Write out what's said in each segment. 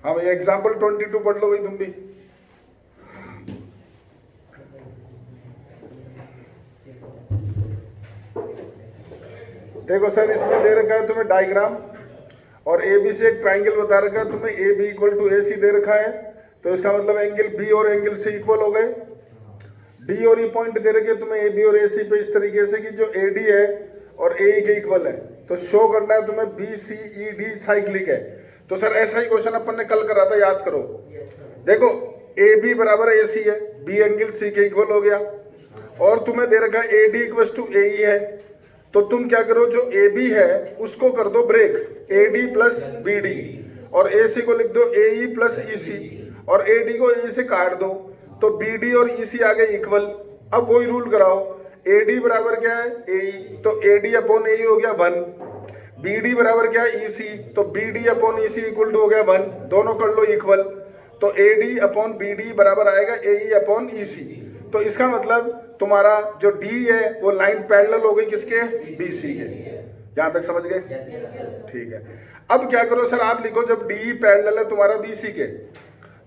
हाँ भाई एग्जाम्पल 22 पढ़ लो भाई तुम भी। देखो सर इसमें दे रखा है तुम्हें डायग्राम और ए बी से एक ट्राइंगल बता रखा है तुम्हें, ए बी इक्वल टू ए सी दे रखा है, तो इसका मतलब एंगल बी और एंगल सी इक्वल हो गए। डी और ई पॉइंट दे रखे तुम्हें ए बी और ए सी पे इस तरीके से कि जो ए डी है और ए ई के इक्वल है, तो शो करना है तुम्हें B C E D cyclic है। तो सर ऐसा ही क्वेश्चन अपन ने कल करा था, याद करो। देखो ए बी बराबर ए सी है, बी एंगल सी के इक्वल हो गया, और तुम्हें दे रखा है ए डी इक्वल टू ए ई है, तो तुम क्या करो जो ए बी है उसको कर दो break, A D plus B D, और ए सी को लिख दो ए ई प्लस ई सी, और ए डी को ए से काट दो, तो बी डी और ई सी आ गए इक्वल। अब वही रूल कराओ, ए डी बराबर क्या है ए ई, तो ए डी अपॉन ए ई हो गया 1, बी डी बराबर क्या है ई सी, तो B D upon E C equal to हो गया 1, दोनों कर लो इक्वल, तो A D upon B D बराबर आएगा ए ई अपॉन ई सी। तो इसका मतलब तुम्हारा जो डी है वो लाइन पैरेलल हो गई किसके, बी सी के। यहां तक समझ गए? ठीक है। अब क्या करो सर, आप लिखो जब डी पैरेलल है तुम्हारा बी सी के,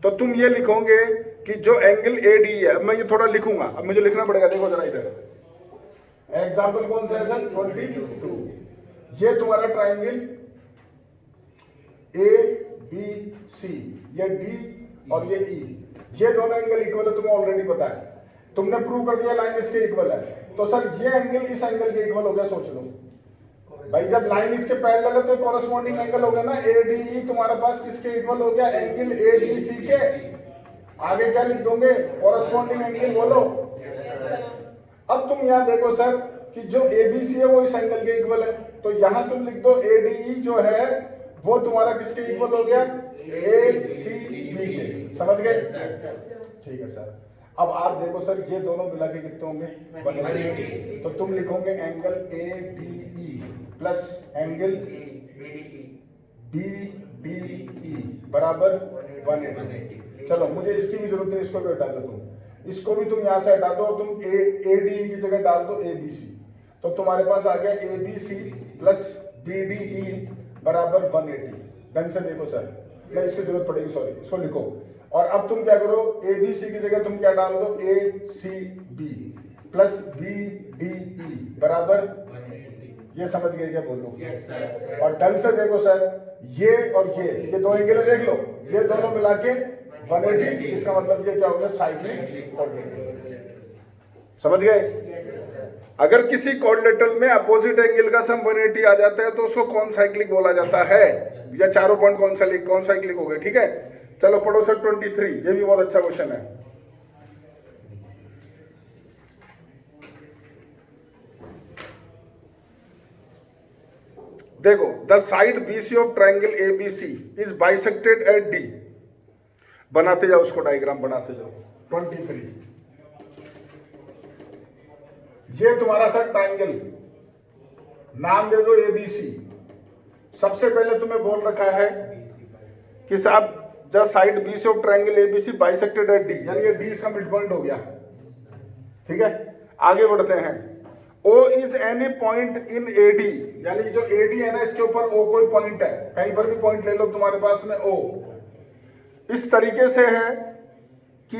तो तुम ये लिखोगे कि जो एंगल ए डी है, अब मैं ये थोड़ा लिखूंगा, अब मुझे लिखना पड़ेगा, देखो जरा इधर एग्जाम्पल कौन सा है सर 22। ये तुम्हारा ट्राइंगल ए बी सी, ये डी और ये ई, ये दोनों एंगल इक्वल है, तुम्हें ऑलरेडी पता है, तुमने प्रूव कर दिया लाइन इसके इक्वल है, तो सर ये एंगल इस एंगल के इक्वल हो गया। सोच लो भाई, जब लाइन इसके पैरेलल है तो कॉरेस्पॉन्डिंग एंगल हो गया ना, ए डी ई तुम्हारे पास किसके इक्वल हो गया, एंगल ए बी सी के। आगे क्या लिख दोगे, कॉरेस्पॉन्डिंग एंगल बोलो। अब तुम यहाँ देखो सर कि जो ए बी सी है वो इस एंगल के इक्वल है, तो यहाँ तुम लिख दो ए डी ई जो है वो तुम्हारा किसके इक्वल हो गया, ए सी बी के। समझ गए? ठीक है सर। अब आप देखो सर ये दोनों मिला के कितने होंगे, 180, तो तुम लिखोगे angle A D E plus angle B D E बराबर 180। चलो मुझे इसकी भी जरूरत नहीं, इसको भी हटा दो तुम, इसको भी तुम यहाँ से हटा दो, और तुम ए डी ई की जगह डाल दो ए बी सी, तो तुम्हारे पास आ गया A B C plus B D E बराबर 180। ढंग से देखो सर, नहीं इसकी जरूरत पड़ेगी, सॉरी, इसको लिखो। और अब तुम क्या करो, ए बी सी की जगह तुम क्या डाल दो, A C B plus B D E बराबर, ये समझ गए क्या बोलो? और ढंग से देखो सर, ये और ये दो एंगल देख लो, ये दोनों मिला के 180, इसका मतलब ये क्या हो गया, साइक्लिक क्वाड्रिलेटरल। समझ गए? अगर किसी क्वाड्रिलेटरल में अपोजिट एंगल का सम 180 आ जाता है तो उसको कौन साइक्लिक बोला जाता है, या चारों पॉइंट कौन साइक्लिक हो गए। ठीक है, चलो पढ़ो सर 23, ये भी बहुत अच्छा क्वेश्चन है। देखो, the side BC of triangle ABC is bisected eight D। बनाते जाओ उसको, डायग्राम बनाते जाओ। 23 ये तुम्हारा सर ट्राइंगल, नाम दे दो ABC। सबसे पहले तुम्हें बोल रखा है कि साहब the side BC of triangle ABC bisected eight D, यानी ये D इसका मिड पॉइंट हो गया। ठीक है, आगे बढ़ते हैं। O is any point in AD, यानी जो AD है ना इसके ऊपर O कोई पॉइंट है, कहीं पर भी पॉइंट ले लो तुम्हारे पास में O। इस तरीके से है कि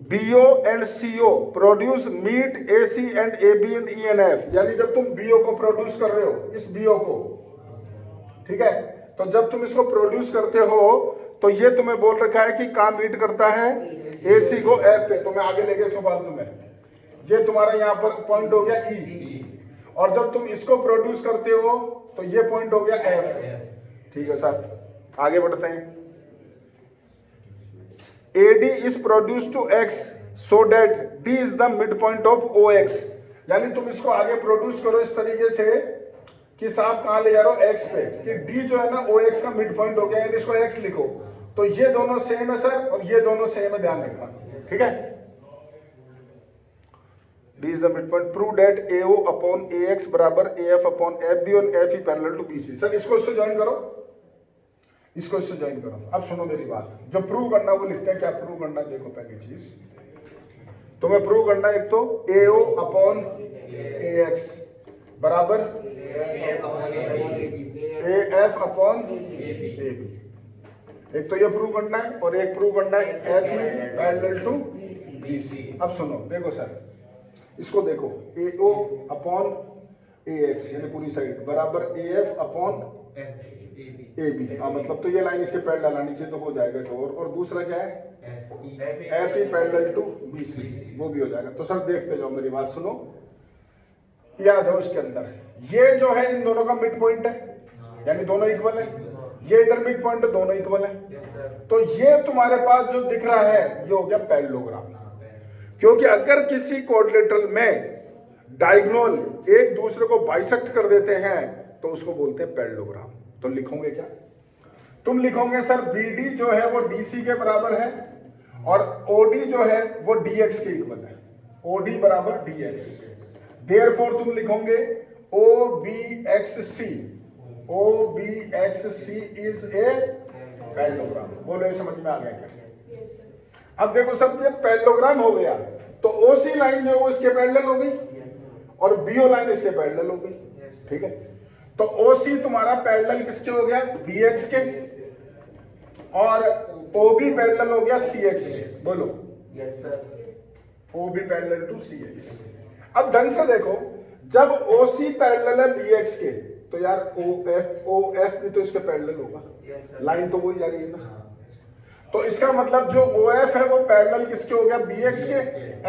BO and CO produce meet AC and AB and E and F, यानी जब तुम BO को प्रोड्यूस कर रहे हो, इस BO को, ठीक है, तो जब तुम इसको प्रोड्यूस करते हो तो ये तुम्हें बोल रखा है कि कहाँ मीट करता है, AC को F पे। तो मैं आगे लेके इसको फालतू में, ये तुम्हारा यहाँ पर पॉइंट हो गया E, और जब तुम इसको प्रोड्यूस करते हो तो ये पॉइंट हो गया F। ठीक है सर, आगे बढ़ते हैं। AD is produce to X so that D is the midpoint of OX, यानी तुम इसको आगे प्रोड्यूस करो इस तरीके से कि साहब कहाँ ले जा रहे हो, X पे, कि D जो है ना OX का मिड पॉइंट हो गया, यानी इसको X लिखो। तो ये दोनों सेम है सर, और ये दोनों सेम है, ध्यान रखना। ठीक है, D is the midpoint. Prove that AO upon AX बराबर AF upon FB और FE parallel to BC। Sir इसको इससे ज्वाइन करो, इसको इससे ज्वाइन करो। अब सुनो मेरी बात, जो प्रूव करना वो लिखते हैं, क्या प्रूव करना है देखो। पहली चीज तुम्हें प्रूव करना है, एक तो AO upon AX बराबर AF upon AB। एक तो ये प्रूव करना है और एक प्रूव करना है F E parallel to B C. अब सुनो, देखो सर, इसको देखो, ए ओ अपॉन ए एक्स यानी पूरी साइड बराबर A F upon A B. हाँ मतलब तो ये लाइन इसके पैरेलल आनी चाहिए तो हो जाएगा। तो और दूसरा क्या है, F E parallel to B C, वो भी हो जाएगा। तो सर देखते जाओ, मेरी बात सुनो, ये आ जाओ इसके अंदर। ये जो है इन दोनों का मिड पॉइंट है, यानी दोनों इक्वल है। ये इधर मिड पॉइंट है, दोनों इक्वल है। तो ये तुम्हारे पास जो दिख रहा है ये हो गया पैरेललोग्राम। क्योंकि अगर किसी क्वाड्रिलेटरल में डायगोनल एक दूसरे को बाइसेक्ट कर देते हैं तो उसको बोलते हैं पैरेललोग्राम। तो लिखोगे क्या, तुम लिखोगे सर बीडी जो है वो डीसी के बराबर है और ओडी जो है वो डीएक्स के इक्वल है। ओडी बराबर डीएक्स, देयरफॉर तुम लिखोगे O B X C, O B X C is a parallelogram. बोलो ये समझ में आ गया क्या? अब देखो सब, ये पैरेललोग्राम हो गया तो ओसी लाइन जो है वो इसके पैरेलल हो गई और बीओ लाइन इसके पैरेलल हो गई। ठीक है, तो ओसी तुम्हारा पैरेलल किसके हो गया, बीएक्स के, और ओबी पैरेलल हो गया सीएक्स के। बोलो ओबी पैरेलल टू सीएक्स। अब ढंग से देखो, जब ओसी पैरेलल है बीएक्स के तो यार ओ एफ भी तो इसके पैरेलल होगा, लाइन तो वही जा रही है ना। तो इसका मतलब जो ओ एफ है वो पैरेलल किसके हो गया, बीएक्स के।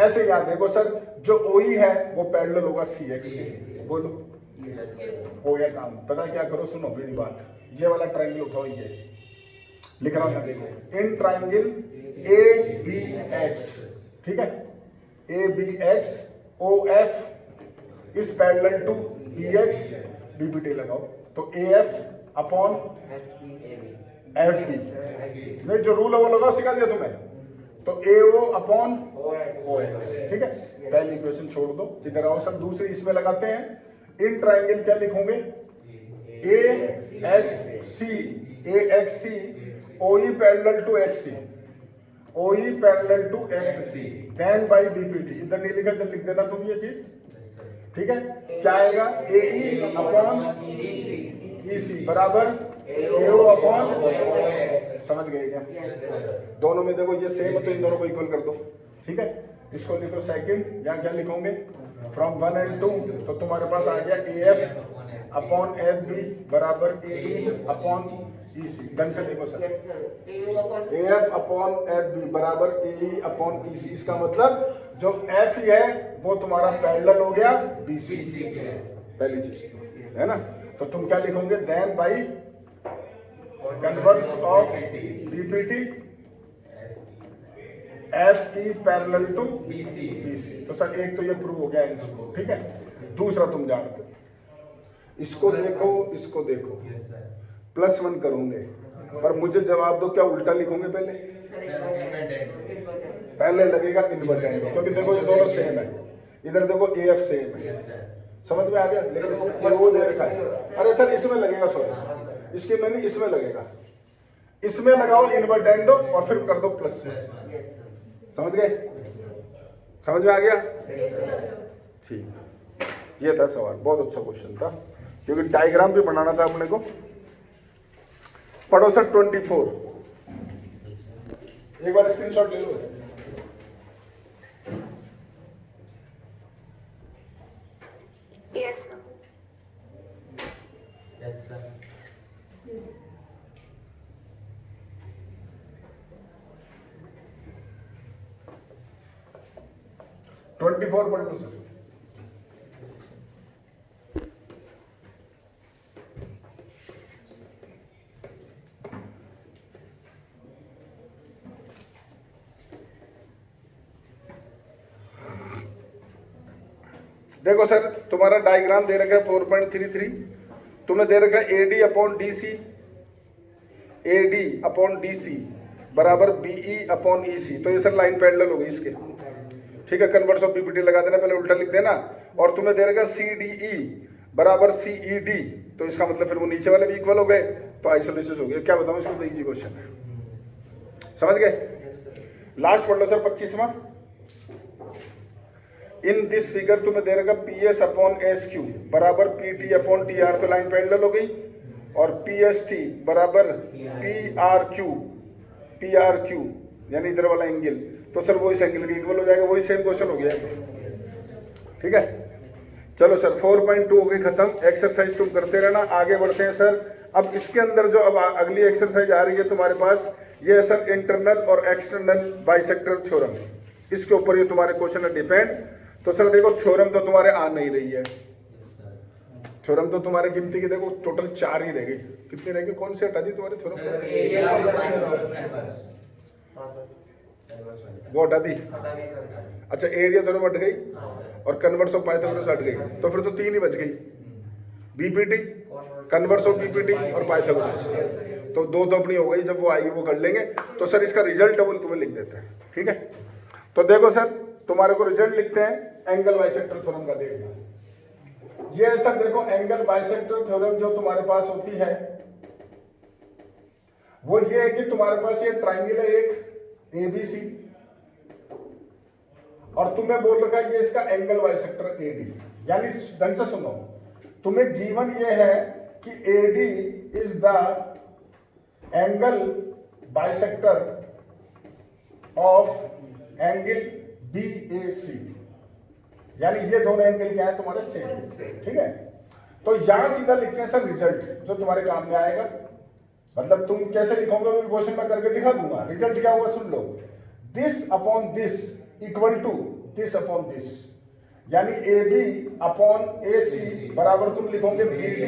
ऐसे याद देखो सर, जो ओई है वो पैरेलल होगा सीएक्स के। बोलो हो गया काम। पता क्या करो, सुनो मेरी बात, ये वाला ट्रायंगल उठाओ, ये लिख रहा हूं मैं, देखो in triangle A B X, ठीक है, A B X O F is parallel to B X, BPT लगाओ। तो A F upon F B, नहीं जो रूल है वो लगाओ, सिखा दिया तुम्हें। तो ए ओ अपॉन ओ एक्स, ठीक है। पहली इक्वेशन छोड़ दो, इधर आओ सर, दूसरी इसमें लगाते हैं। इन ट्रायंगल क्या लिखोगे, A X C, A X C O E parallel to X C, O E parallel to X C, then by BPT. इधर नहीं लिखा, इधर लिख देना तुम ये चीज, ठीक है। क्या आएगा, ए ई अपॉन ई सी बराबर ए ओ अपॉन, समझ गए क्या? दोनों में देखो ये सेम है तो इन दोनों को इक्वल कर दो, ठीक है। इसको लिखो सेकंड, यहाँ क्या लिखोगे, फ्रॉम 1 and 2, तो तुम्हारे पास आ गया A F upon F B बराबर A E upon E C. ढंग से देखो sir, A F upon F B बराबर ए ई अपॉन ई सी। इसका मतलब जो एफ ही है वो तुम्हारा पैरेलल हो गया बी सी, पहली चीज तो है ना। तो तुम क्या लिखोगे, then by converse of BPT F E parallel to B C. तो सर एक तो ये प्रूव हो गया इसको, ठीक है। दूसरा तुम जानते हो, इसको देखो, इसको देखो, +1 करोगे पर मुझे जवाब दो, क्या उल्टा लिखोगे पहले? पहले लगेगा इन्वर्टेंट, क्योंकि देखो ये दोनों सेम है। इधर देखो ए एफ सेम है, समझ में आ गया। लेकिन इसमें वो दे रखा है, अरे सर इसमें लगेगा, सॉरी इसके में नहीं, इसमें लगेगा। इसमें लगाओ इन्वर्टेंडो और फिर कर दो +1। समझ गए? समझ में आ गया? ठीक, ये था सवाल, बहुत अच्छा क्वेश्चन था, क्योंकि डायग्राम भी बनाना था अपने को। पढ़ो सर 24, एक बार स्क्रीनशॉट ले लो। Yes, sir. Yes, sir. Yes. 24 पढ़ लो सर। देखो सर, तुम्हारा डायग्राम दे रखा है 4.33, तुम्हें दे रखा है AD upon DC, AD upon DC बराबर BE अपॉन EC। तो ये सर लाइन पैरेलल हो गई इसके, ठीक है। कन्वर्स ऑफ बीपीटी लगा देना, पहले उल्टा लिख देना। और तुम्हें दे रखा CDE बराबर CED, तो इसका मतलब फिर वो नीचे वाले भी इक्वल हो गए, तो आइसोलेसिस हो गया। क्या बताऊं इसको, तो इजी क्वेश्चन है, समझ गए। लास्ट पढ़ लो सर 25वां। इन दिस फिगर तुम्हें दे रखा PS अपॉन SQ बराबर PT अपॉन TR, तो लाइन पैरेलल हो गई। और PST बराबर PRQ यानी इधर वाला एंगल, तो सर वो इस एंगल के इक्वल हो जाएगा। वही सेम क्वेश्चन हो गया। ठीक है, चलो सर 4.2 हो गई खत्म। एक्सरसाइज तुम करते रहना, आगे बढ़ते हैं सर। अब इसके अंदर जो अब अगली एक्सरसाइज आ रही है तुम्हारे पास, ये है सर इंटरनल और एक्सटर्नल बाइसेक्टर थ्योरम। इसके ऊपर ये तुम्हारे क्वेश्चन है डिपेंड। तो सर देखो थ्योरम तो तुम्हारे आ नहीं रही है। थ्योरम तो तुम्हारे गिनती की देखो टोटल 4 ही रह गई। कितनी रह गई, कौन सी हटा दी तुम्हारे थ्योरम? वो हटा दी। अच्छा, एरिया दोनों हट गई और कन्वर्स ऑफ पाइथागोरस हट गई, तो फिर तो 3 ही बच गई। बीपीटी, कन्वर्स ऑफ बीपीटी और पाइथागोरस, तो 2 तो अपनी हो गई। जब वो आएगी वो कर लेंगे। तो सर इसका रिजल्ट डबल तुम्हें लिख देते हैं। ठीक है, तो देखो सर तुम्हारे को रिजल्ट लिखते हैं एंगल बाइसेक्टर थ्योरम का। देखना ये सर, देखो एंगल बाइसेक्टर थ्योरम जो तुम्हारे पास होती है वो ये है कि तुम्हारे पास ये ट्राइंगल है एक ABC, और तुम्हें बोल रखा है ये इसका एंगल बाइसेक्टर AD। यानी ढंग से सुनो, तुम्हें गिवन ये है कि AD is the angle bisector of angle BAC, यानी ये दोनों एंगल क्या है तुम्हारे सेम। ठीक है, तो यहां सीधा लिखते हैं सर रिजल्ट जो तुम्हारे काम में आएगा। मतलब तुम कैसे लिखोगे वो क्वेश्चन में करके दिखा दूंगा। रिजल्ट क्या होगा सुन लो, this upon this equal to this upon this, यानी AB अपॉन AC बराबर तुम लिखोगे BD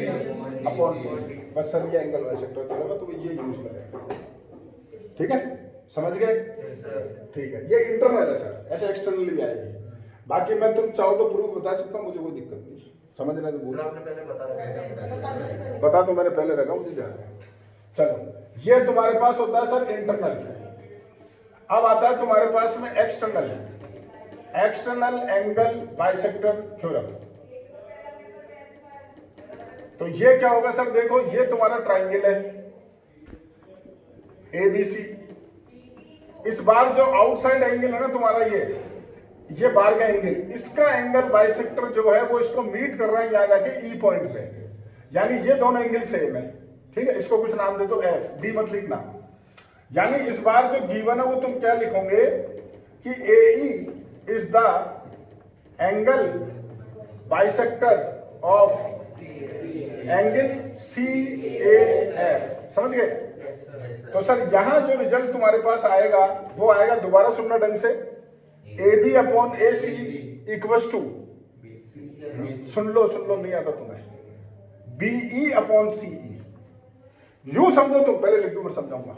अपॉन दिस। बस सर ये एंगल बाइसेक्टर थ्योरम है, तो ये यूज करेंगे। ठीक है, समझ गए? ठीक है, ये इंटरनल है सर, ऐसे एक्सटर्नल भी आएगी। बाकी मैं तुम चाहो तो प्रूफ बता सकता हूँ, मुझे कोई दिक्कत नहीं। समझना तो बोलो, बता दो, मैंने पहले रखा मुझे ध्यान है। चलो ये तुम्हारे पास होता है सर इंटरनल। अब आता है तुम्हारे पास में external, external angle bisector theorem. तो ये क्या होगा सर, देखो ये तुम्हारा ट्राइंगल है ABC। इस बार जो आउटसाइड एंगल है ना तुम्हारा, ये बार का एंगल, इसका एंगल बाइसेक्टर जो है वो इसको मीट कर रहा है यहां जाके E पॉइंट पे, यानी ये दोनों एंगल सेम है। ठीक है, इसको कुछ नाम दे दो F, D मत लिखना। यानी इस बार जो गिवन है वो तुम क्या लिखोगे कि AE is the angle bisector of angle CAF। समझ गए? तो सर यहां जो रिजल्ट तुम्हारे पास आएगा वो आएगा, दोबारा सुनना ढंग से, AB upon AC equals to, सुन लो नहीं आता तुम्हें, BE अपॉन CE। यूं समझो तुम, पहले लिख दो फिर समझाऊंगा।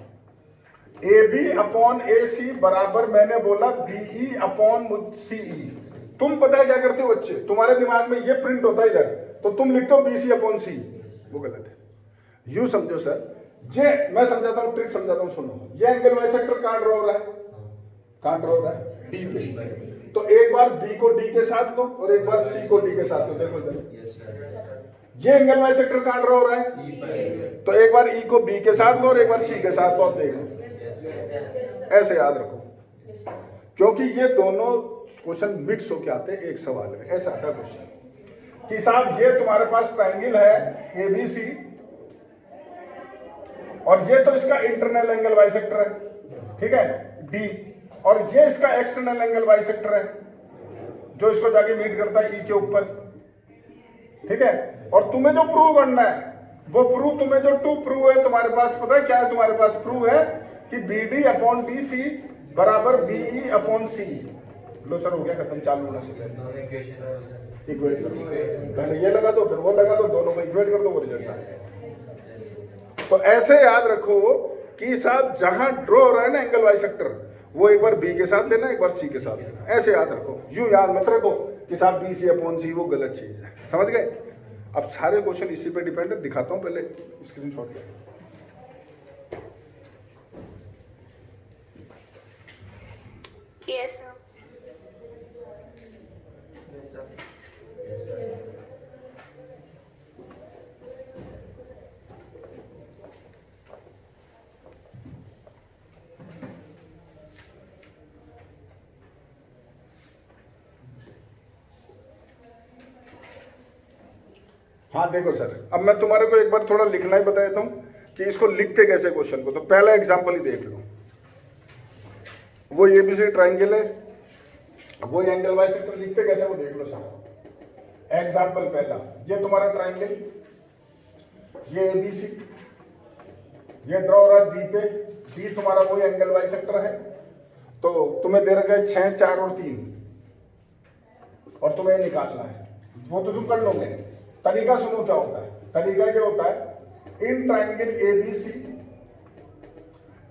AB अपॉन AC बराबर मैंने बोला BE अपॉन CE। तुम पता है क्या करते हो बच्चे, तुम्हारे दिमाग में ये प्रिंट होता है इधर, तो तुम लिखते हो BC अपॉन C, वो गलत है। यूं समझो सर, ये मैं समझाता हूं, ट्रिक समझाता हूं, सुनो। ये एंगल बाइसेक्टर कहां ड्रॉ हो रहा है, कहां ड्रॉ हो रहा है, D पे। तो एक बार B को D के साथ लो और एक बार C को D के साथ लो। देखो इधर ये एंगल बाइसेक्टर कहां ड्रॉ हो रहा है, तो एक बार E को B के साथ लो और एक बार C के साथ लो। देखो ऐसे याद रखो, क्योंकि ये दोनों क्वेश्चन मिक्स होके आते हैं एक सवाल में। ऐसा आता है क्वेश्चन कि साहब ये तुम्हारे पास ट्राइंगल है ABC और ये तो इसका इंटरनल एंगल बाइसेक्टर है, ठीक है, D, और ये इसका एक्सटर्नल एंगल बाइसेक्टर है जो इसको जाके मीट करता है E के ऊपर। ठीक है, और तुम्हें जो प्रूव करना है वो प्रूव, तुम्हें जो टू प्रूव है तुम्हारे पास, पता है क्या है तुम्हारे पास? प्रूव है कि BD अपॉन DC बराबर BE upon C। Low sir हो गया खत्म, चालू होना से इक्वेट कर दो, पहले ये लगा दो फिर वो लगा दो, दोनों को इक्वेट कर दो, वो रिजल्ट आ जाएगा। तो ऐसे याद रखो कि साहब जहां ड्रॉ हो रहा है ना एंगल बाइसेक्टर, वो एक बार B के साथ लेना, एक बार C के साथ लेना। ऐसे याद रखो, यूं याद मत रखो कि साहब BC अपॉन C, वो गलत चीज है। समझ गए? अब सारे क्वेश्चन इसी पे डिपेंड है, दिखाता हूं, पहले स्क्रीनशॉट ले। Yes, sir. हाँ देखो सर, अब मैं तुम्हारे को एक बार थोड़ा लिखना ही बता देता हूँ कि इसको लिखते कैसे क्वेश्चन को। तो पहला एग्जाम्पल ही देख लो, वो एबीसी ट्राइंगल है, वो एंगल बाइसेक्टर लिखते कैसे वो देख लो सर। एग्जाम्पल पहला, ये तुम्हारा ट्राइंगल, ये एबीसी, ये ड्रॉ हो रहा डी पे, डी तुम्हारा वो एंगल बाइसेक्टर है। तो तुम्हें दे रखा है 6, 4 और 3, और तुम्हें निकालना है, वो तो तुम कर लोगे। तरीका सुनो क्या होता है, तरीका ये होता है, in triangle ABC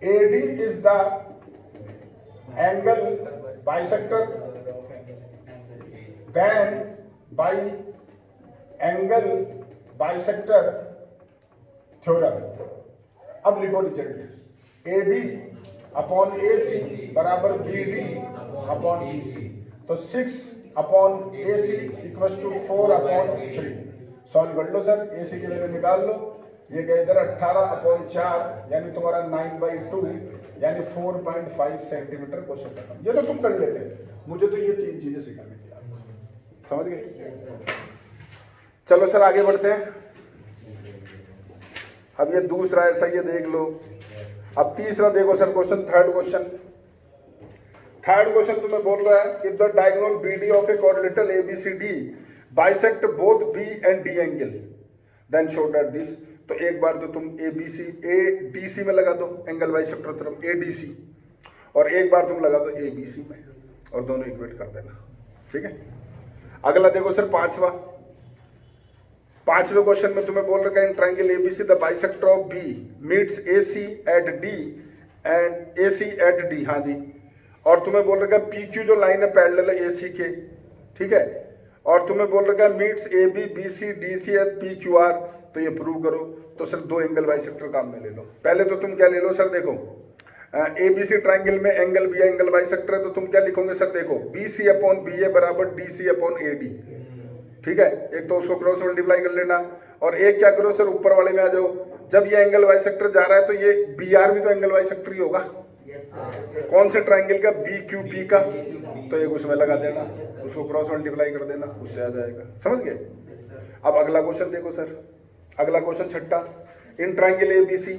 AD is the angle bisector, then by angle bisector theorem. अब लिखो result, A B upon A C बराबर B D upon B C. तो 6 upon A C equal to 4 upon 3। Solve कर लो sir, ए सी की value निकाल लो। ये गया इधर 18 अपॉन 4 यानी तुम्हारा 9/2 यानी 4.5 सेंटीमीटर क्वेश्चन खत्म। ये तो तुम कर लेते, मुझे तो ये 3 चीजें सिखानी थी आप, समझ गए। चलो सर आगे बढ़ते हैं। अब ये दूसरा ऐसा ये देख लो। अब तीसरा देखो सर क्वेश्चन, थर्ड क्वेश्चन तुम्हें बोल रहा है, if the diagonal BD of a quadrilateral ABCD bisect both B and D angle then show that this. तो एक बार तो तुम एबीसी एडीसी में लगा दो एंगल बाइसेक्टर तरफ एडीसी, और एक बार तुम लगा दो एबीसी में, और दोनों इक्वेट कर देना, ठीक है। अगला देखो सर पांचवें क्वेश्चन में तुम्हें बोल रखा है, in triangle ABC the bisector of B meets AC at D and AC at D. हाँ जी, और तुम्हें बोल रखा है पी क्यू जो लाइन है पैरेलल है एसी के, ठीक है। और तुम्हें बोल रखा है meets A B B C D C at P Q R. तो ये प्रूव करो। तो सर 2 एंगल बाइसेक्टर काम में ले लो। पहले तो तुम क्या ले लो सर, देखो एबीसी ट्राइंगल में एंगल बी एंगल बाइसेक्टर है, तो तुम क्या लिखोगे सर, देखो B C upon B A बराबर D C upon A D, ठीक है। एक तो उसको क्रॉस मल्टीप्लाई कर लेना, और एक क्या करो सर, ऊपर वाले में आ जाओ। जब ये एंगल बाइसेक्टर जा रहा है तो ये बी आर भी तो एंगल बाइसेक्टर ही होगा। कौन से ट्राइंगल का, बी क्यू पी का। तो एक उसमें लगा देना, उसको क्रॉस मल्टीप्लाई कर देना, उससे आ जाएगा, समझ गए। अब अगला क्वेश्चन देखो सर, अगला क्वेश्चन छठा, in triangle ABC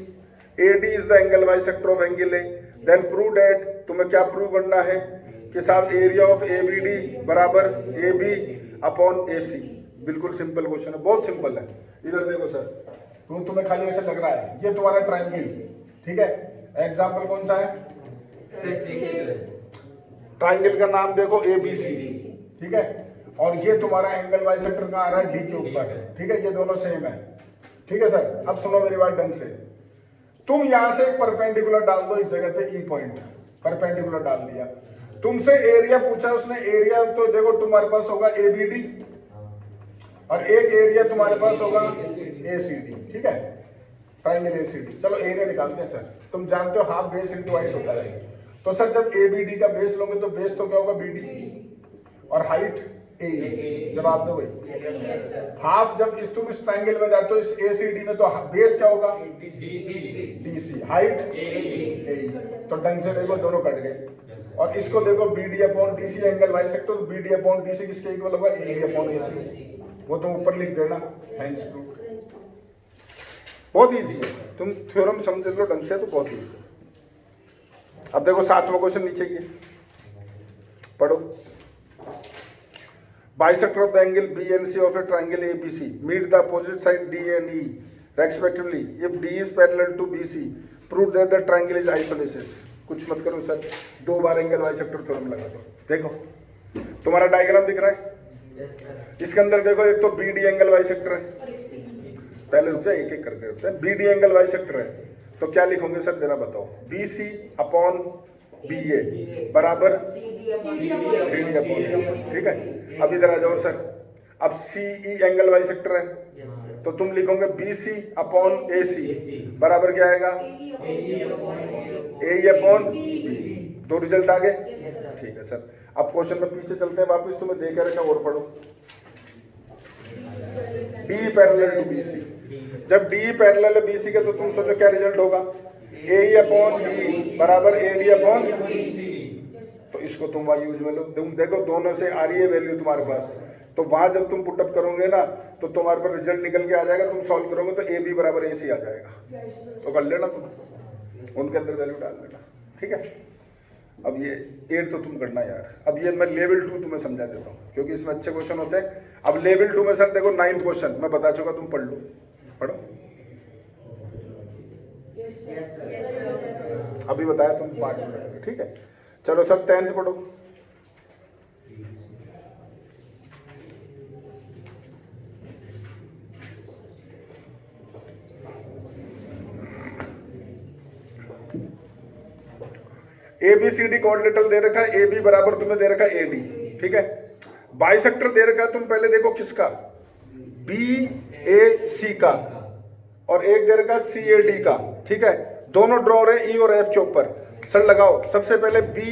AD is the angle bisector of angle A then prove that. तुम्हें क्या प्रूव करना है कि साहब एरिया ऑफ एबीडी बराबर ए बी अपॉन ए सी। बिल्कुल सिंपल क्वेश्चन है, बहुत सिंपल है। इधर देखो सर, तो तुम्हें खाली ऐसे लग रहा है ये तुम्हारा ट्राइंगल, ठीक है। एग्जाम्पल कौन सा है, ट्राइंगल का नाम देखो एबीसी, ठीक है। और ये तुम्हारा एंगल बाइसेक्टर का आ रहा है डी के ऊपर, ठीक है। ये दोनों सेम है, ठीक है सर। अब सुनो मेरी बात ढंग से, तुम यहां से एक परपेंडिकुलर डाल दो इस जगह पे, ई पॉइंट परपेंडिकुलर डाल दिया। तुमसे एरिया पूछा उसने, एरिया तो देखो तुम्हारे पास होगा एबीडी, और एक एरिया तुम्हारे पास होगा एसीडी, ठीक है, ट्राइंगल एसीडी। चलो एरिया निकालते हैं सर। तुम जानते हो हाफ बेस इंटू हाइट होता है। तो सर जब एबीडी का बेस लोगे तो बेस तो क्या होगा, बीडी, और हाइट ए। जवाब दो भाई। हाफ जब तुम इस ट्राइंगल में जाते हो इस एसीडी में, तो बेस क्या होगा, डीसी, हाइट ए। तो ढंग से देखो दोनों कट गए। और इसको देखो BD upon DC angle bisector, तो बीडी अपॉन डीसी किसके इक्वल होगा, एबी अपॉन एसी। वो तुम ऊपर लिख देना, हेंस प्रूफ। बहुत इजी है, तुम थ्योरम समझ लो ढंग से तो बहुत इजी है। अब देखो 7वां क्वेश्चन नीचे की पढ़ो। Bisector of the angle B and C of a triangle ABC meet the opposite side D and E respectively if D is parallel to BC prove that the triangle is isosceles. कुछ मत करो sir, 2 बार angle bisector theorem लगा दो। देखो तुम्हारा diagram दिख रहा है, इसके अंदर देखो एक तो बी डी एंगल बाइसेक्टर है, पहले रुक जाए एक एक करके रुकते हैं। बी डी एंगल बाइसेक्टर है, तो क्या लिखोगे सर जरा बताओ, B C upon B A बराबर सी डी अपॉन ए, ठीक है। अब इधर आ जाओ सर, अब सी ई एंगल बाइसेक्टर है, तो तुम लिखोगे B C upon A C बराबर क्या आएगा, ए अपॉन बी। 2 रिजल्ट आ गए, ठीक है सर। अब क्वेश्चन में पीछे चलते हैं वापस, तुम्हें दे कर रखा और पढ़ो। डी पैरेलल टू बीसी, जब डी पैरेलल है बीसी के तो तुम सोचो क्या रिजल्ट होगा, ए अपॉन बी बराबर ए डी अपॉन। तो इसको तुम वाई यूज में लो। तुम देखो दोनों से आ रही है वैल्यू तुम्हारे पास, तो वहां जब तुम पुटअप करोगे ना तो तुम्हारे पर रिजल्ट निकल के आ जाएगा, तुम सॉल्व करोगे तो ए बी बराबर ए सी आ जाएगा। तो कर लेना तुम, उनके अंदर वैल्यू डाल देना, ठीक है। अब ये 8 तो तुम करना यार। अब ये मैं लेवल 2 तुम्हें समझा देता हूँ क्योंकि इसमें अच्छे क्वेश्चन होते हैं। अब लेवल 2 में सर देखो 9th क्वेश्चन मैं बता चुका, तुम पढ़ लो, पढ़ो। अभी बताया तुम 5 मिनट, ठीक है। चलो सर 10th पढ़ो। A B C D coordinator दे रखा है, ए बी बराबर तुम्हें दे रखा है ए डी, ठीक है। बाइसेक्टर दे रखा है, तुम पहले देखो किसका, बी ए सी का, और एक दे रखा सी ए डी का, ठीक है। दोनों ड्रॉ रहे ई और एफ के ऊपर। सर लगाओ, सबसे पहले बी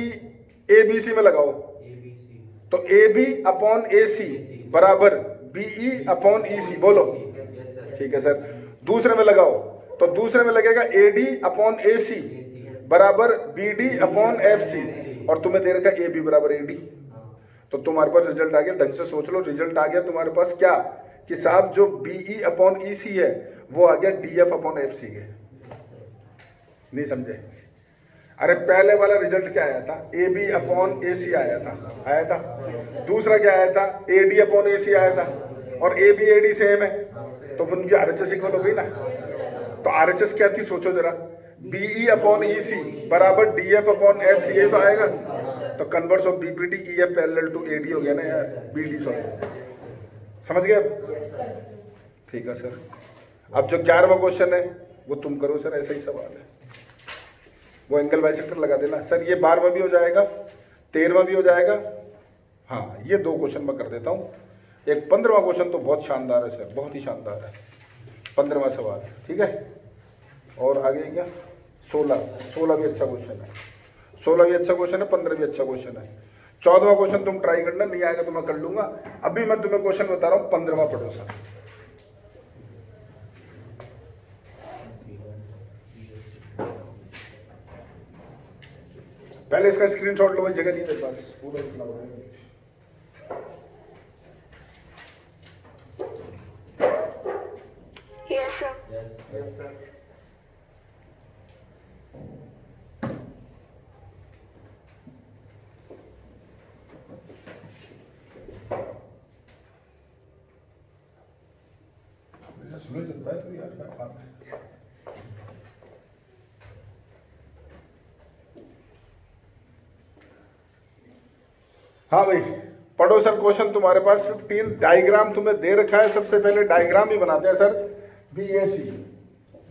ए बी सी में लगाओ, तो ए बी अपॉन ए सी बराबर बी ई अपॉन ई सी, बोलो, ठीक है सर। दूसरे में लगाओ, तो दूसरे में लगेगा ए डी अपॉन ए सी बराबर B D upon F C, और तुम्हें दे रखा ए बी बराबर ए डी। तो तुम्हारे पास रिजल्ट आ गया, ढंग से सोच लो, रिजल्ट आ गया तुम्हारे पास क्या, कि साहब जो बी ई अपॉन ई सी है वो आ गया D F upon F C के। नहीं समझे? अरे पहले वाला रिजल्ट क्या आया था, ए बी अपॉन ए सी आया था। दूसरा क्या आया था, ए डी अपॉन ए सी आया था, और A B A D same है, तो उनकी आर एच एस इक्वल हो गई ना। तो आर एच एस क्या थी, सोचो जरा, B E upon E C बराबर D F upon F C, तो आएगा। तो converse of B P T E F parallel to A D हो गया ना यार, बी डी सॉरी, समझ गए? ठीक है सर। अब जो 11वां क्वेश्चन है वो तुम करो सर, ऐसा ही सवाल है, वो एंगल बाइसेक्टर लगा देना सर। ये 12वां भी हो जाएगा, 13वां भी हो जाएगा। हाँ, ये 2 क्वेश्चन मैं कर देता हूँ। एक 15वां क्वेश्चन तो बहुत शानदार है सर, बहुत ही शानदार है 15वां सवाल, ठीक है। और आगे क्या, 16 भी अच्छा क्वेश्चन है, 16 भी अच्छा क्वेश्चन है, 15 भी अच्छा क्वेश्चन है। 14वां क्वेश्चन तुम ट्राई करना, नहीं आएगा तो मैं कर लूंगा। अभी मैं तुम्हें क्वेश्चन बता रहा हूँ, 15वां पढ़ो सर। पहले इसका स्क्रीनशॉट लो, जगह नहीं मेरे पास, पूरा इतना हो है। Yes, sir. Yes, sir. Slow चलता है तो यार क्या बात है। हाँ भाई पढ़ो सर, क्वेश्चन तुम्हारे पास 15। डायग्राम तुम्हें दे रखा है, सबसे पहले डायग्राम ही बनाते हैं सर। बी ए सी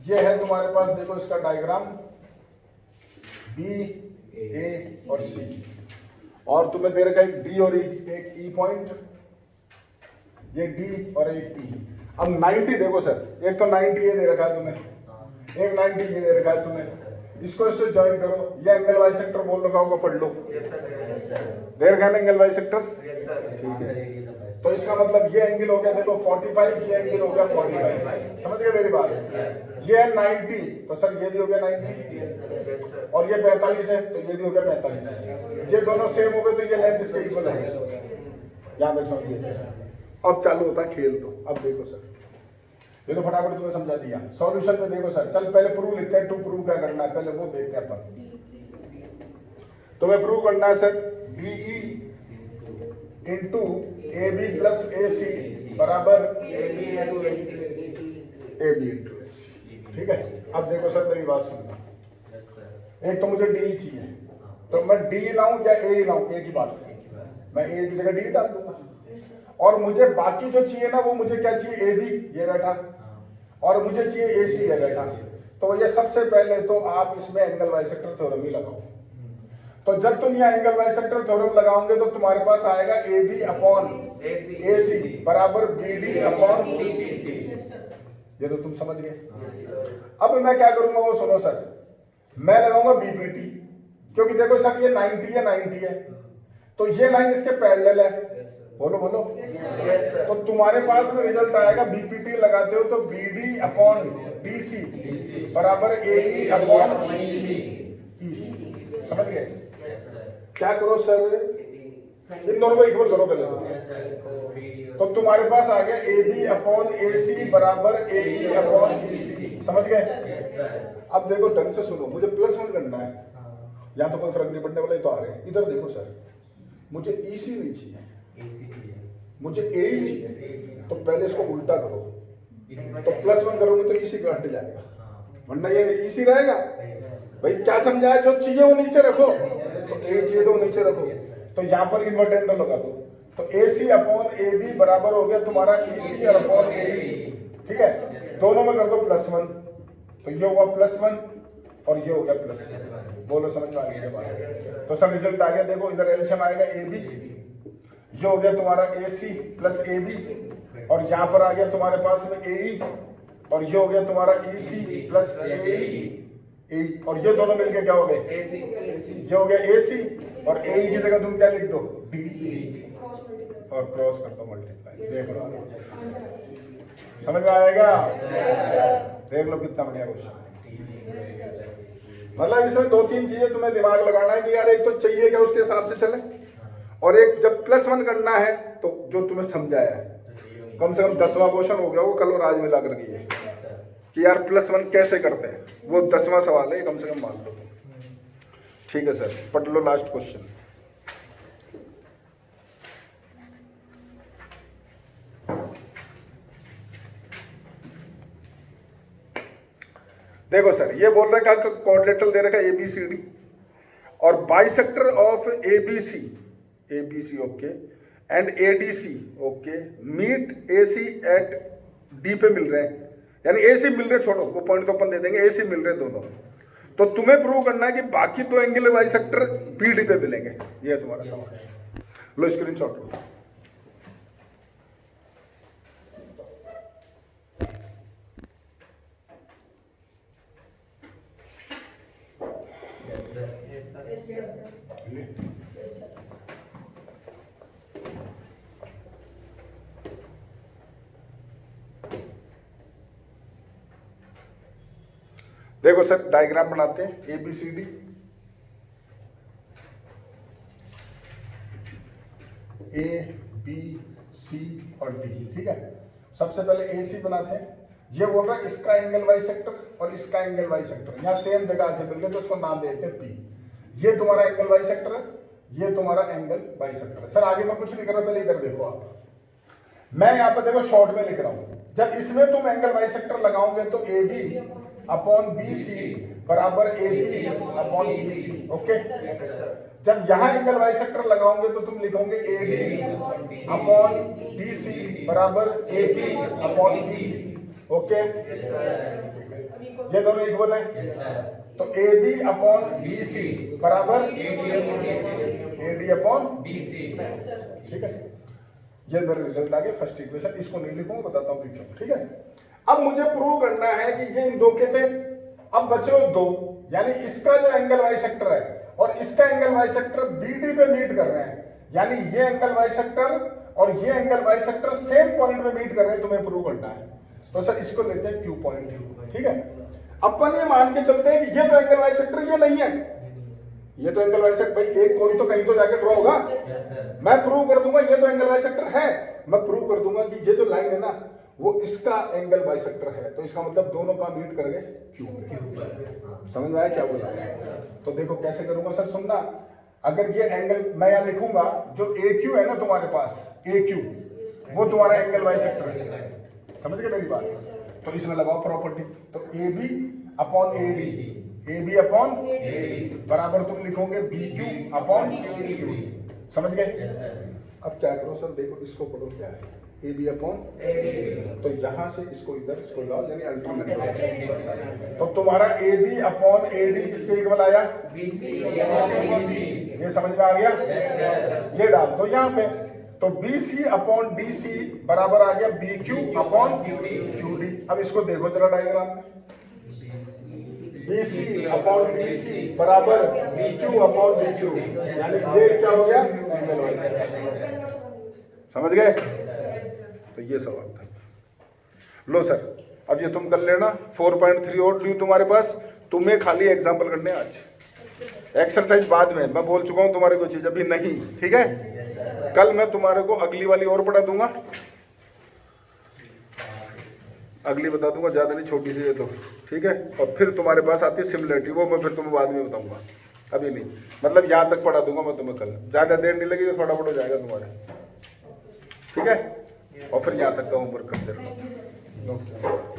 ये है तुम्हारे पास, देखो इसका डायग्राम बी ए और सी, और तुम्हें दे रखा है एक डी और एक ई पॉइंट, ये डी और एक ई। अब 90 देखो सर, एक तो 90 ये दे रखा है तुम्हें, एक 90 ये दे रखा है तुम्हें, इसको इससे ज्वाइन करो। ये एंगल बाइसेक्टर बोल रखा होगा, पढ़ लो। दे रखा है ना एंगल बाइसेक्टर, ठीक है। तो इसका मतलब ये एंगल हो गया देखो 45, ये एंगल हो गया 45, समझ गए मेरी बात? ये है 90, तो सर ये भी हो गया 90, और ये 45 है तो ये भी हो गया 45। ये दोनों सेम हो गए तो ये लेंथ इसके इक्वल है, याद रख समझिए। अब चालू होता है खेल। तो अब देखो सर, ये तो फटाफट तुम्हें समझा दिया। सॉल्यूशन में देखो सर, चल पहले प्रूव लिखते हैं, टू प्रूव क्या करना है पहले वो देखते हैं अपन। तुम्हें प्रूव करना है sir B E into A B plus A C बराबर ए बी इंटू ए सी, ठीक है। अब देखो सर मेरी बात सुनना, एक तो मुझे डी चाहिए, तो मैं डी लाऊं या ए लाऊं, ए की बात है, मैं ए की जगह डी डाल दूंगा। और मुझे बाकी जो चाहिए ना वो मुझे क्या चाहिए, ए बी ये बैठा, और मुझे चाहिए ए सी ये बैठा। तो ये सबसे पहले तो आप इसमें एंगल बाइसेक्टर थ्योरम ही लगाओ। तो जब तुम ये एंगल बाइसेक्टर थ्योरम लगाओगे तो तुम्हारे पास आएगा ए बी अपॉन ए सी बराबर B D upon D C. ये तो तुम समझ गए। अब मैं क्या करूंगा वो सुनो सर, मैं लगाऊंगा बीपीटी, क्योंकि देखो सर ये 90 है 90 है, तो ये लाइन इसके पैरेलल है। बोलो बोलो। तो तुम्हारे पास में रिजल्ट आएगा, बीपीटी लगाते हो तो बीडी अपॉन डीसी बराबर एई अपॉन ईसी। समझ गए? क्या करो सर, इन दोनों को इक्वल करो पहले तो तुम्हारे पास आ गया A B upon A C बराबर ए ई अपॉन बी सी। समझ गए? अब देखो ढंग से सुनो, मुझे +1 करना है, यहाँ तो कोई फर्क नहीं पड़ने वाला, ही तो आ रहे हैं। इधर देखो सर, मुझे ई सी नहीं चाहिए, मुझे ए ही चाहिए। तो पहले इसको उल्टा करो, तो +1 करोगे तो ई सी घट जाएगा, वरना ये ई सी रहेगा। भाई क्या समझा है? जो चाहिए वो नीचे रखो, तो ए चाहिए तो नीचे रखो। तो यहाँ पर इन्वर्टेंडो लगा दो, तो ए सी अपॉन ए बी बराबर हो गया तुम्हारा ई सी अपॉन ए ई। ठीक है, दोनों में कर दो +1, तो ये हुआ +1 और ये हो गया +1। बोलो समझ में आ गया? तो सर रिजल्ट आ गया। देखो इधर एलसीएम आएगा ए बी, ये हो गया तुम्हारा ए सी प्लस ए बी, और यहाँ पर आ गया तुम्हारे पास में ए ई, और ये हो गया तुम्हारा ई सी प्लस ए ई, और ये दोनों मिलके क्या हो गए? ये हो गया ए सी, और ए ई की जगह तुम क्या लिख दो? डी, और क्रॉस कर दो मल्टीप्लाई। देख लो समझ में आएगा? देख लो कितना बढ़िया क्वेश्चन। मतलब इसमें 2-3 चीजें तुम्हें दिमाग लगाना है कि यार एक तो चाहिए क्या, उसके हिसाब से चले, और एक जब +1 करना है तो जो तुम्हें समझाया है, कम से कम 10वां क्वेश्चन हो गया वो कल और आज मिला कर गई है कि यार +1 कैसे करते हैं, वो 10वां सवाल है, कम से कम मान लो। ठीक है सर, पढ़ लो लास्ट क्वेश्चन। देखो सर, ये बोल रहा है कि क्वाड्रिलेटरल दे रखा है ABCD, और bisector of ABC okay and ADC okay meet AC at D पे मिल रहे हैं, यानी AC मिल रहे, छोड़ो वो पॉइंट तो अपन दे देंगे, AC मिल रहे दोनों। तो तुम्हें प्रूव करना है कि बाकी 2 एंगल बाइसेक्टर PD पे मिलेंगे। ये है तुम्हारा सवाल। लो स्क्रीनशॉट लो। देखो सर डायग्राम बनाते हैं ABCD, ABC और D। ठीक है, सबसे पहले AC बनाते हैं। ये बोल रहा है इसका एंगल बाइसेक्टर और इसका एंगल बाइसेक्टर, यहाँ सेम जगह आके मिल गए तो उसको नाम देते हैं P। ये तुम्हारा एंगल बाइसेक्टर है, ये तुम्हारा एंगल बाइसेक्टर है। सर आगे मैं कुछ नहीं कर रहा, पहले इधर देखो आप, मैं यहाँ पर देखो शॉर्ट में लिख रहा हूँ। जब इसमें तुम एंगल बाइसेक्टर लगाओगे तो AB अपॉन BC बराबर AB अपॉन BC। ओके, जब यहाँ एंगल बाइसेक्टर लगाओगे तो तुम लिखोगे AD अपॉन BC बराबर AB अपॉन BC। ओके, ये दोनों इक्वल है, तो AB अपॉन BC बराबर AD अपॉन BC। ठीक है, ये मेरा रिजल्ट आ गया फर्स्ट इक्वेशन। इसको नहीं लिखूंगा, बताता हूँ क्यों। ठीक है, अब मुझे प्रूव करना है कि ये इन दो के थे, अब बचे 2, यानी इसका जो एंगल बाइसेक्टर है और इसका एंगल बाइसेक्टर BD पे मीट कर रहे हैं, यानी ये एंगल बाइसेक्टर और ये एंगल बाइसेक्टर सेम पॉइंट पे मीट कर रहे हैं, तुम्हें प्रूव करना है। तो सर इसको लेते हैं Q पॉइंट। ठीक है, अपन ये मान के चलते हैं कि ये तो एंगल बाइसेक्टर ये नहीं है, ये तो एंगल बाइसेक्टर, भाई एक कोई तो कहीं तो जाके ड्रॉ होगा। मैं प्रूव कर दूंगा ये तो एंगल बाइसेक्टर है, मैं प्रूव कर दूंगा कि ये जो लाइन है ना वो इसका एंगल बाइसेक्टर है, तो इसका मतलब दोनों का मीट कर गए Q पे। समझ में आया क्या बोला? तो देखो कैसे करूंगा सर, सुनना। अगर ये एंगल मैं यहाँ लिखूंगा, जो AQ है ना तुम्हारे पास, AQ वो तुम्हारा एंगल बाइसेक्टर है। समझ गए मेरी बात? तो इसमें लगाओ प्रॉपर्टी, तो AB अपॉन AB अपॉन बराबर तुम लिखोगे BQ अपॉन QQ। समझ गए? अब क्या करो सर, देखो इसको पढ़ो क्या है, AB अपॉन, तो यहां से इसको इधर इसको लाओ, यानी अल्टरनेट। तो तुम्हारा AB अपॉन AD किसके इक्वल आया? ये समझ में आ गया? ये डाल दो यहाँ पे, तो BC अपॉन DC बराबर आ गया BQ अपॉन QD। अब इसको देखो जरा डायग्राम में, BC अपॉन DC बराबर BQ अपॉन BQ, यानी ये क्या हो गया? Angle bisector. समझ गए? तो ये सवाल था। लो सर, अब ये तुम कर लेना। 4.3 और ड्यू तुम्हारे पास, तुम्हें खाली एग्जाम्पल करने आज, एक्सरसाइज बाद में, मैं बोल चुका हूं तुम्हारी कोई चीज अभी नहीं। ठीक है? कल मैं तुम्हारे को अगली वाली और पढ़ा दूंगा, अगली बता दूंगा, ज़्यादा नहीं, छोटी सी है तो ठीक है। और फिर तुम्हारे पास आती है सिमिलरिटी, वो मैं फिर तुम्हें बाद में बताऊंगा, अभी नहीं, मतलब यहाँ तक पढ़ा दूंगा मैं तुम्हें कल, ज़्यादा देर नहीं लगेगी, फटाफट हो जाएगा तुम्हारे, ठीक है। और फिर यहाँ तक का होमवर्क करते रहो। Okay.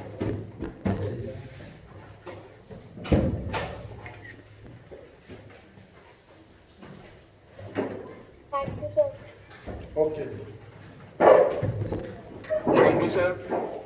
Thank you, sir. Okay. Thank you, sir.